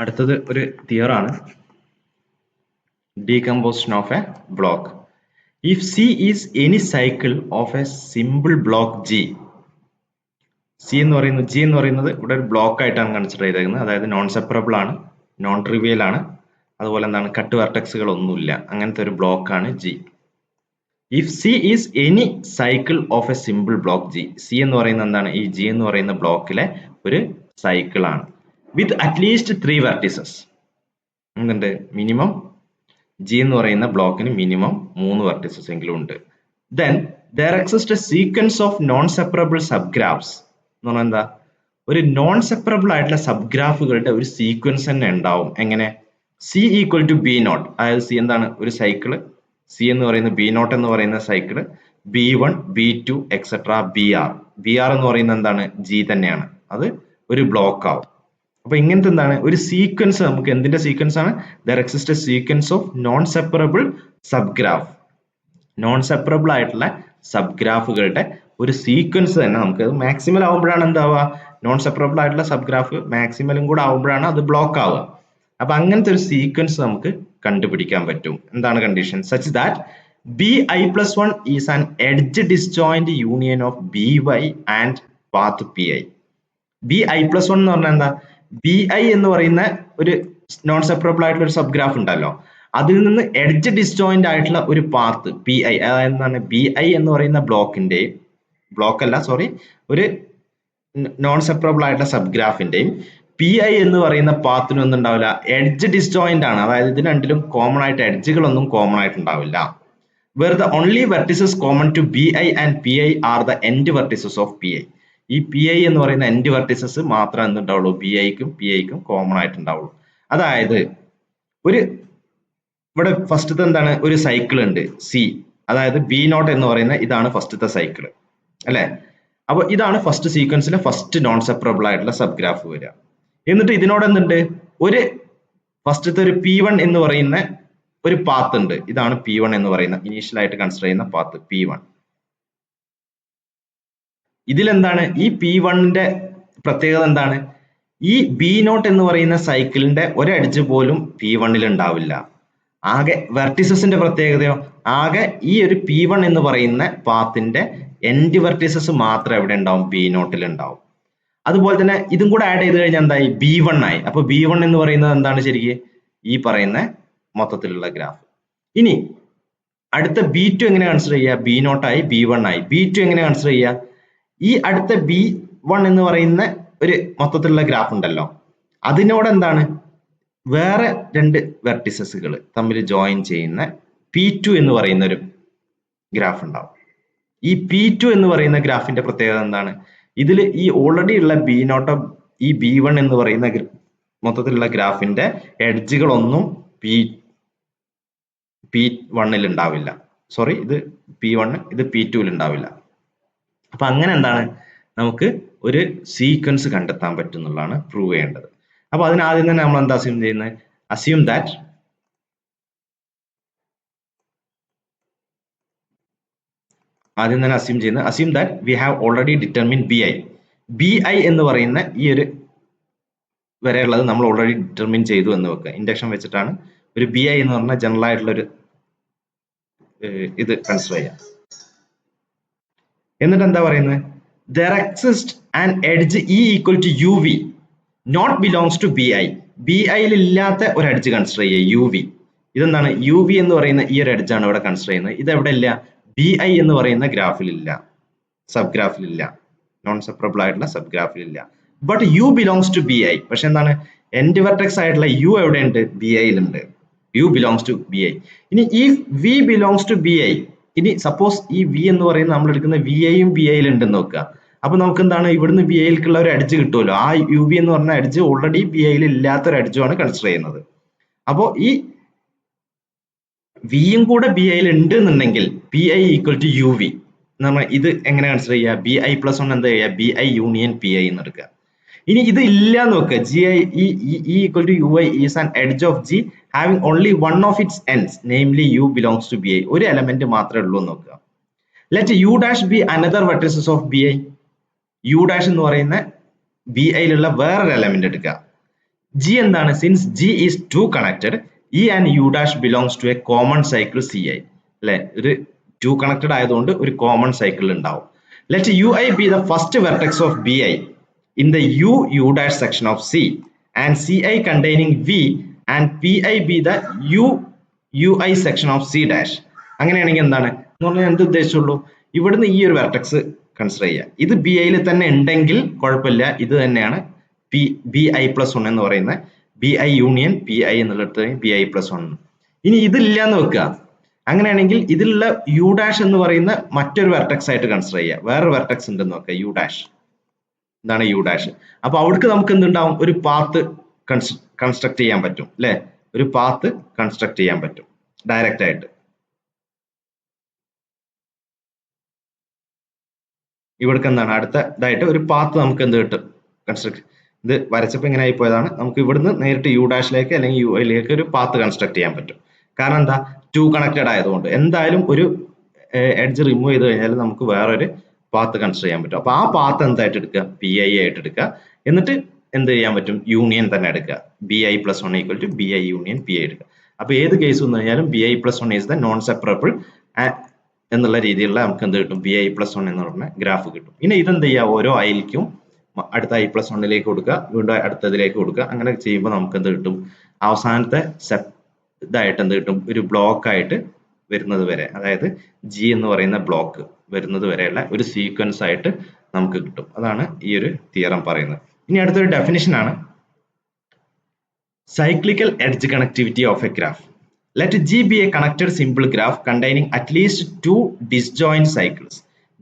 അടുത്തത് ഒരു തിയറാണ്. Decomposition of a block. If C is any cycle of a simple block G, C എന്ന് പറയുന്നത് G എന്ന് പറയുന്നത് ഇവിടെ ഒരു ബ്ലോക്ക് ആയിട്ടാണ് കൺസിഡർ ചെയ്തേക്കുന്നത്. അതായത് നോൺ സെപ്പറബിൾ ആണ്, നോൺ ട്രിവിയൽ ആണ്, അതുപോലെ എന്താണ് കട്ട് വെർട്ടെക്സുകൾ ഒന്നുമില്ല, അങ്ങനത്തെ ഒരു ബ്ലോക്ക് ആണ് G. If C is any cycle of a simple block G, C എന്ന് പറയുന്നത് എന്താണ്, ഈ G എന്ന് പറയുന്ന ബ്ലോക്കിലെ ഒരു സൈക്കിൾ ആണ്. With at least 3 vertices. എന്തുണ്ട്, മിനിമം G എന്ന് പറയുന്ന ബ്ലോക്കിന് മിനിമം 3 വെർട്ടിസസ് എങ്കിലും ഉണ്ട്. Then there exists a sequence of non-separable subgraphs. എന്ന് പറഞ്ഞാൽ എന്താ, ഒരു നോൺ സെപ്പറബിൾ ആയിട്ടുള്ള സബ്ഗ്രാഫുകളുടെ ഒരു സീക്വൻസ് തന്നെ ഉണ്ടാവും. എങ്ങനെ? C equal to B not, അതായത് C എന്താണ്, ഒരു സൈക്കിള് C എന്ന് പറയുന്ന B നോട്ട് എന്ന് പറയുന്ന cycle B1 B2 etcetera BR എന്ന് പറയുന്നത് എന്താണ്, G തന്നെയാണ്, അത് ഒരു ബ്ലോക്ക് ആവും. അപ്പൊ ഇങ്ങനത്തെ എന്താണ് ഒരു സീക്വൻസ്, നമുക്ക് എന്തിന്റെ സീക്വൻസ് ആണ്, there exist A sequence of non separable subgraph. Non separable ആയിട്ടുള്ള സബ്ഗ്രാഫുകളുടെ ഒരു സീക്വൻസ് തന്നെ നമുക്ക് മാക്സിമൽ ആവുമ്പോഴാണ് എന്താവുക, നോൺ സെപ്പറബിൾ ആയിട്ടുള്ള സബ്ഗ്രാഫ് മാക്സിമലും കൂടെ ആവുമ്പോഴാണ് അത് ബ്ലോക്ക് ആവുക. അപ്പൊ അങ്ങനത്തെ ഒരു സീക്വൻസ് നമുക്ക് കണ്ടുപിടിക്കാൻ പറ്റും. എന്താണ് condition? Such that BI+1 is an edge disjoint union of BY and path PI. BI+1 എന്ന് പറഞ്ഞാൽ എന്താ, BI എന്ന് പറയുന്ന ഒരു നോൺ സെപ്പറബിൾ ആയിട്ടുള്ള ഒരു സബ്ഗ്രാഫ് ഉണ്ടല്ലോ, അതിൽ നിന്ന് എഡ്ജ് ഡിസ്ജോയിന്റ് ആയിട്ടുള്ള ഒരു പാത്ത് PI, അതായത് എന്താണ്, BI എന്ന് പറയുന്ന ഒരു നോൺ സെപ്പറബിൾ ആയിട്ടുള്ള സബ്ഗ്രാഫിന്റെയും PI എന്ന് പറയുന്ന പാത്തിനും ഒന്നും ഉണ്ടാവില്ല, എഡ്ജ് ഡിസ്ജോയിന്റ് ആണ്. അതായത് ഇതിന് രണ്ടിലും കോമൺ ആയിട്ട് എഡ്ജുകളൊന്നും common ആയിട്ടുണ്ടാവില്ല. Where the only vertices common to BI and PI are the end vertices of PI. ഈ PI എന്ന് പറയുന്ന എൻഡ് വെർട്ടിസസ് മാത്രമേ എന്തുണ്ടാവുള്ളൂ, BIക്കും PIക്കും കോമൺ ആയിട്ടുണ്ടാവുള്ളൂ. അതായത് ഇവിടെ ഫസ്റ്റത്തെ എന്താണ്, ഒരു സൈക്കിൾ ഉണ്ട് C, അതായത് B നോട്ട് എന്ന് പറയുന്ന ഇതാണ് ഫസ്റ്റത്തെ സൈക്കിൾ അല്ലെ. അപ്പൊ ഇതാണ് ഫസ്റ്റ് സീക്വൻസിലെ ഫസ്റ്റ് നോൺ സെപ്പറബിൾ ആയിട്ടുള്ള സബ്ഗ്രാഫ് വരിക. എന്നിട്ട് ഇതിനോട് എന്തുണ്ട്, ഒരു ഫസ്റ്റത്തെ ഒരു P1 എന്ന് പറയുന്ന ഒരു പാത്ത് ഉണ്ട്. ഇതാണ് P1 എന്ന് പറയുന്ന ഇനീഷ്യൽ ആയിട്ട് കൺസിഡർ ചെയ്യുന്ന പാത്ത് P1. ഇതിലെന്താണ്, ഈ P1ന്റെ പ്രത്യേകത എന്താണ്, ഈ B നോട്ട് എന്ന് പറയുന്ന സൈക്കിളിന്റെ ഒരു എഡ്ജ് പോലും P1ൽ ഉണ്ടാവില്ല. ആകെ വെർട്ടിസസിന്റെ പ്രത്യേകതയോ, ആകെ ഈ ഒരു P1 എന്ന് പറയുന്ന പാത്തിന്റെ എൻഡ് വെർട്ടിസസ് മാത്രം എവിടെ ഉണ്ടാവും, B നോട്ടിൽ ഉണ്ടാവും. അതുപോലെ തന്നെ ഇതും കൂടെ ആഡ് ചെയ്ത് കഴിഞ്ഞാൽ എന്തായി, B1 ആയി. അപ്പൊ B1 എന്ന് പറയുന്നത് എന്താണ്, ശരിക്കും ഈ പറയുന്ന മൊത്തത്തിലുള്ള ഗ്രാഫ്. ഇനി അടുത്ത B2 എങ്ങനെ കൺസിഡർ ചെയ്യുക, B നോട്ട് ആയി, B1 ആയി. B2 എങ്ങനെ കൺസിഡർ ചെയ്യുക, ഈ അടുത്ത B1 എന്ന് പറയുന്ന ഒരു മൊത്തത്തിലുള്ള ഗ്രാഫ് ഉണ്ടല്ലോ, അതിനോട് എന്താണ്, വേറെ രണ്ട് വെർട്ടിസസുകൾ തമ്മിൽ ജോയിൻ ചെയ്യുന്ന P2 എന്ന് പറയുന്ന ഒരു ഗ്രാഫ് ഉണ്ടാവും. ഈ P2 എന്ന് പറയുന്ന ഗ്രാഫിന്റെ പ്രത്യേകത എന്താണ്, ഇതിൽ ഈ ഓൾറെഡി ഉള്ള B നോട്ട് ഈ B1 എന്ന് പറയുന്ന മൊത്തത്തിലുള്ള ഗ്രാഫിന്റെ എഡ്ജുകളൊന്നും P1ൽ ഉണ്ടാവില്ല. സോറി, ഇത് P1, ഇത് P2ൽ ഉണ്ടാവില്ല. അപ്പൊ അങ്ങനെ എന്താണ്, നമുക്ക് ഒരു സീക്വൻസ് കണ്ടെത്താൻ പറ്റുന്നുള്ളതാണ് പ്രൂവ് ചെയ്യേണ്ടത്. അപ്പൊ അതിനാദ്യം തന്നെ നമ്മൾ എന്താ അസ്യൂം ചെയ്യുന്നത്, assume that we have already determine BI എന്ന് പറയുന്ന ഈ ഒരു വരെയുള്ളത് നമ്മൾ ഓൾറെഡി ഡിറ്റർമിൻ ചെയ്തു എന്ന് വെക്കുക. ഇൻഡക്ഷൻ വെച്ചിട്ടാണ് ഒരു BI എന്ന് പറഞ്ഞ ജനറൽ ആയിട്ടുള്ള ഒരു ഇത് കൺസിഡർ ചെയ്യാം. എന്നിട്ട് എന്താ പറയുന്നത്, there exists an edge E equal to UV not belongs to BI. BIയിൽ ഇല്ലാത്ത ഒരു എഡ്ജ് കൺസിഡർ ചെയ്യുക, UV. ഇതെന്താണ്, UV എന്ന് പറയുന്ന ഈ ഒരു എഡ്ജ് ആണ് ഇവിടെ കൺസിഡർ ചെയ്യുന്നത്. ഇത് എവിടെ ഇല്ല, BI എന്ന് പറയുന്ന ഗ്രാഫിലില്ല, സബ്ഗ്രാഫിലില്ല, നോൺ സെപ്പറബിൾ ആയിട്ടുള്ള സബ്ഗ്രാഫിലില്ല. But U belongs to BI. പക്ഷെ എന്താണ്, എൻഡ് വെർട്ടെക്സ് ആയിട്ടുള്ള U എവിടെയുണ്ട്, BIയിലുണ്ട്. U belongs to BI. ഇനി ഈ V belongs to BI, ഇനി സപ്പോസ് ഈ V എന്ന് പറയുന്നത് നമ്മൾ എടുക്കുന്ന VIയും BIയിൽ ഉണ്ടെന്ന് നോക്കുക. അപ്പൊ നമുക്ക് എന്താണ്, ഇവിടുന്ന് BIയിലേക്കുള്ള ഒരു എഡ്ജ് കിട്ടുമല്ലോ. ആ UV എന്ന് പറഞ്ഞ എഡ്ജ് ഓൾറെഡി BIയിൽ ഇല്ലാത്തൊരു എഡ്ജുമാണ് കൺസിഡർ ചെയ്യുന്നത്. അപ്പോൾ ഈ വിയും കൂടെ BIയിൽ ഉണ്ട് എന്നുണ്ടെങ്കിൽ PI ഈക്വൽ ടു UV നമ്മൾ ഇത് എങ്ങനെ കൺസിഡർ ചെയ്യുക, BI+1 എന്താ ചെയ്യുക, BI യൂണിയൻ PI എന്ന് എടുക്കുക. ഇനി ഇത് ഇല്ല എന്ന് നോക്കുക, E equal to UI is an edge of G having only one of its ends, namely U belongs to BI. ഒരു എലമെന്റ് മാത്രമേ ഉള്ളൂ എന്ന് നോക്കുക. Let U dash be another vertices of BI. U dash എന്ന് പറയുന്ന BIയിലുള്ള വേറൊരു element എടുക്കുക. G എന്താണ്? Since G is 2 connected, E and U dash belongs to a common cycle Ci. അല്ലെ, ഒരു 2 connected ആയതുകൊണ്ട് ഒരു common cycle ഉണ്ടാവും. Let Ui be the first vertex of Bi in the U dash section of C and Ci containing V and Pi be the Ui section of C dash. അങ്ങനെയാണെങ്കിൽ എന്താണ് എന്ന് പറഞ്ഞാൽ എന്ത് ഉദ്ദേശിച്ചുള്ളൂ? ഇവിടുന്ന് ഈ ഒരു വെർട്ടെക്സ് കൺസിഡർ ചെയ്യുക. ഇത് ബി ഐയിൽ തന്നെ ഉണ്ടെങ്കിൽ കുഴപ്പമില്ല, ഇത് തന്നെയാണ് ബി ഐ പ്ലസ് 1 എന്ന് പറയുന്ന B I union P I എന്നുള്ളത് ബി ഐ പ്ലസ് 1. ഇനി ഇതില്ല എന്ന് വെക്കുക, അങ്ങനെയാണെങ്കിൽ ഇതിലുള്ള യു ഡാഷ് എന്ന് പറയുന്ന മറ്റൊരു വെർട്ടെക്സ് ആയിട്ട് കൺസിഡർ ചെയ്യുക. വേറൊരു വെർട്ടെക്സ് ഉണ്ടെന്ന് നോക്കുക, യു ഡാഷ്. ഇതാണ് യു ഡാഷ്. അപ്പൊ അവിടേക്ക് നമുക്ക് എന്തുണ്ടാവും? ഒരു പാത്ത് കൺസ്ട്രക്ട് ചെയ്യാൻ പറ്റും അല്ലെ, ഒരു പാത്ത് കൺസ്ട്രക്ട് ചെയ്യാൻ പറ്റും ഡയറക്റ്റ് ആയിട്ട്. ഇവിടേക്ക് എന്താണ് അടുത്ത ഇതായിട്ട് ഒരു പാത്ത് നമുക്ക് എന്ത് കിട്ടും? കൺസ്ട്രക്ട്. ഇത് വരച്ചപ്പോൾ ഇങ്ങനെ ആയി പോയതാണ്. നമുക്ക് ഇവിടുന്ന് നേരിട്ട് യു ഡാഷിലേക്ക് അല്ലെങ്കിൽ യു ഐയിലേക്ക് ഒരു പാത്ത് കൺസ്ട്രക്ട് ചെയ്യാൻ പറ്റും. കാരണം എന്താ? 2 കണക്റ്റഡ് ആയതുകൊണ്ട് എന്തായാലും ഒരു എഡ്ജ് റിമൂവ് ചെയ്ത് കഴിഞ്ഞാൽ നമുക്ക് വേറൊരു പാത്ത് കൺസിഡർ ചെയ്യാൻ പറ്റും. അപ്പൊ ആ പാത്ത് എന്തായിട്ട് എടുക്കുക? പി ഐ ആയിട്ട് എടുക്കുക. എന്നിട്ട് എന്ത് ചെയ്യാൻ പറ്റും? യൂണിയൻ തന്നെ എടുക്കുക. B I plus 1 equal to B I union P I എടുക്കുക. അപ്പൊ ഏത് കേസ് വന്നു കഴിഞ്ഞാലും B I plus 1 is the non separable എന്നുള്ള രീതിയിലുള്ള നമുക്ക് എന്ത് കിട്ടും? ബി ഐ പ്ലസ് 1 എന്ന് പറഞ്ഞ ഗ്രാഫ് കിട്ടും. ഇനി ഇതെന്ത് ചെയ്യുക? ഓരോ ഐയിലേക്കും അടുത്ത ഐ പ്ലസ് 1ലേക്ക് കൊടുക്കുക, വീണ്ടും അടുത്തതിലേക്ക് കൊടുക്കുക. അങ്ങനെ ചെയ്യുമ്പോൾ നമുക്ക് എന്ത് കിട്ടും? അവസാനത്തെ ഇതായിട്ട് എന്ത് കിട്ടും? ഒരു ബ്ലോക്ക് ആയിട്ട് വരുന്നത് വരെ, അതായത് ജി എന്ന് പറയുന്ന ബ്ലോക്ക് വരുന്നത് വരെയുള്ള ഒരു സീക്വൻസ് ആയിട്ട് നമുക്ക് കിട്ടും. അതാണ് ഈ ഒരു തിയറം പറയുന്നത്. ഇനി അടുത്തൊരു ഡെഫിനിഷൻ ആണ് cyclical edge connectivity of A graph. Let G be a connected simple graph containing at least 2 disjoint cycles.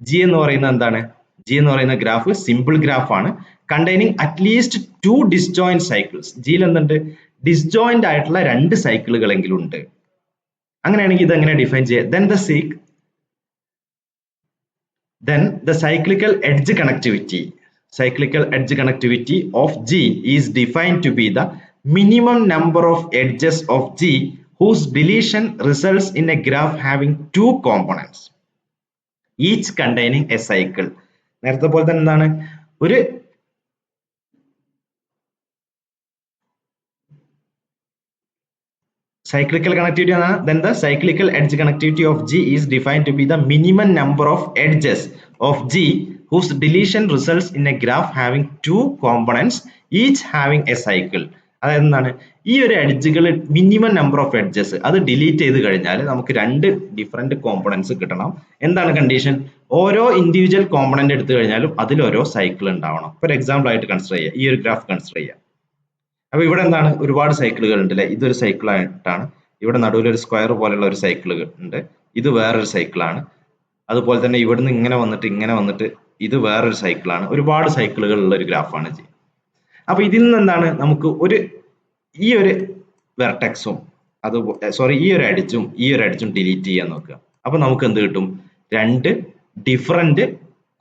G എന്ന് പറയുന്നത് എന്താണ്? G എന്ന് പറയുന്ന ഗ്രാഫ് സിമ്പിൾ ഗ്രാഫ് ആണ്. Containing at least 2 disjoint cycles. ജിയിൽ എന്തുണ്ട്? ഡിസ്ജോയിന്റ് ആയിട്ടുള്ള 2 സൈക്കിളുകളെങ്കിലും ഉണ്ട്. അങ്ങനെയാണെങ്കിൽ ഇത് എങ്ങനെ ഡിഫൈൻ ചെയ്യുക? Then the cyclical edge connectivity of G is defined to be the minimum number of edges of G whose deletion results in a graph having 2 components, each containing a cycle. നേരത്തെ പോലെ തന്നെ എന്താണ്? ഒരു cyclical connectivity ആണ്. Then the cyclical edge connectivity of G is defined to be the minimum number of edges of G whose deletion results in a graph having 2 components, each having a cycle. അതായത് എന്താണ്? ഈ ഒരു എഡ്ജുകൾ minimum number of edges അത് delete ചെയ്ത് കഴിഞ്ഞാൽ നമുക്ക് 2 different components കിട്ടണം. എന്താണ് കണ്ടീഷൻ? ഓരോ ഇൻഡിവിജ്വൽ കോമ്പണന്റ് എടുത്തു കഴിഞ്ഞാലും അതിൽ ഓരോ സൈക്കിൾ ഉണ്ടാവണം. ഫോർ എക്സാമ്പിൾ ആയിട്ട് കൺസിഡർ ചെയ്യുക, ഈ ഒരു ഗ്രാഫ് കൺസിഡർ ചെയ്യുക. അപ്പൊ ഇവിടെ എന്താണ്? ഒരുപാട് സൈക്കിളുകൾ ഉണ്ട് അല്ലെ. ഇതൊരു സൈക്കിൾ ആയിട്ടാണ്. ഇവിടെ നടുവിൽ ഒരു സ്ക്വയർ പോലെയുള്ള ഒരു സൈക്കിൾ ഉണ്ട്. ഇത് വേറൊരു സൈക്കിളാണ്. അതുപോലെ തന്നെ ഇവിടുന്ന് ഇങ്ങനെ വന്നിട്ട് ഇത് വേറൊരു സൈക്കിളാണ്. ഒരുപാട് സൈക്കിളുകൾ ഉള്ള ഒരു ഗ്രാഫാണ് ജി. അപ്പൊ ഇതിൽ നിന്ന് എന്താണ്? നമുക്ക് ഈ ഒരു വെർട്ടെക്സും ഈ ഒരു എഡ്ജും ഡിലീറ്റ് ചെയ്യാൻ നോക്കുക. അപ്പൊ നമുക്ക് എന്ത് കിട്ടും? 2 ഡിഫറെന്റ്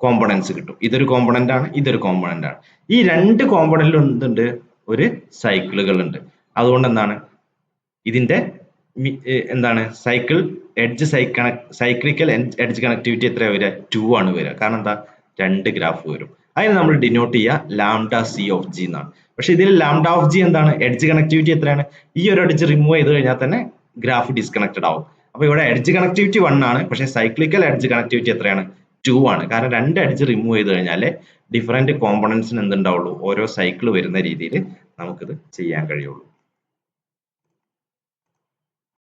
കോമ്പണൻസ് കിട്ടും. ഇതൊരു കോമ്പണന്റ് ആണ്, ഇതൊരു കോമ്പണന്റ് ആണ്. ഈ 2 കോമ്പണന്റിലും എന്തുണ്ട്? ഒരു സൈക്കിളുകൾ ഉണ്ട്. അതുകൊണ്ട് എന്താണ് ഇതിന്റെ സൈക്ലിക്കൽ എഡ്ജ് കണക്ടിവിറ്റി എത്രയാണ് വരിക? 2 ആണ് വരിക. കാരണം എന്താ? 2 ഗ്രാഫ് വരും. അതിന് നമ്മൾ ഡിനോട്ട് ചെയ്യുക ലാംഡ സി ഓഫ് ജി എന്നാണ്. പക്ഷെ ഇതിൽ ലാംഡ ഓഫ് ജി എന്താണ്? എഡ്ജ് കണക്ടിവിറ്റി എത്രയാണ്? ഈ ഒരു എഡ്ജ് റിമൂവ് ചെയ്ത് കഴിഞ്ഞാൽ തന്നെ ഗ്രാഫ് ഡിസ്കണക്റ്റഡ് ആവും. അപ്പൊ ഇവിടെ എഡ്ജ് കണക്ടിവിറ്റി 1 ആണ്, പക്ഷെ സൈക്ലിക്കൽ എഡ്ജ് കണക്ടിവിറ്റി എത്രയാണ്? 2 ആണ്. കാരണം 2 എഡ്ജ് റിമൂവ് ചെയ്ത് കഴിഞ്ഞാൽ ഡിഫറെന്റ് കോമ്പണൻസിന് എന്തുണ്ടാവുള്ളൂ? ഓരോ സൈക്കിൾ വരുന്ന രീതിയിൽ നമുക്കിത് ചെയ്യാൻ കഴിയുള്ളൂ.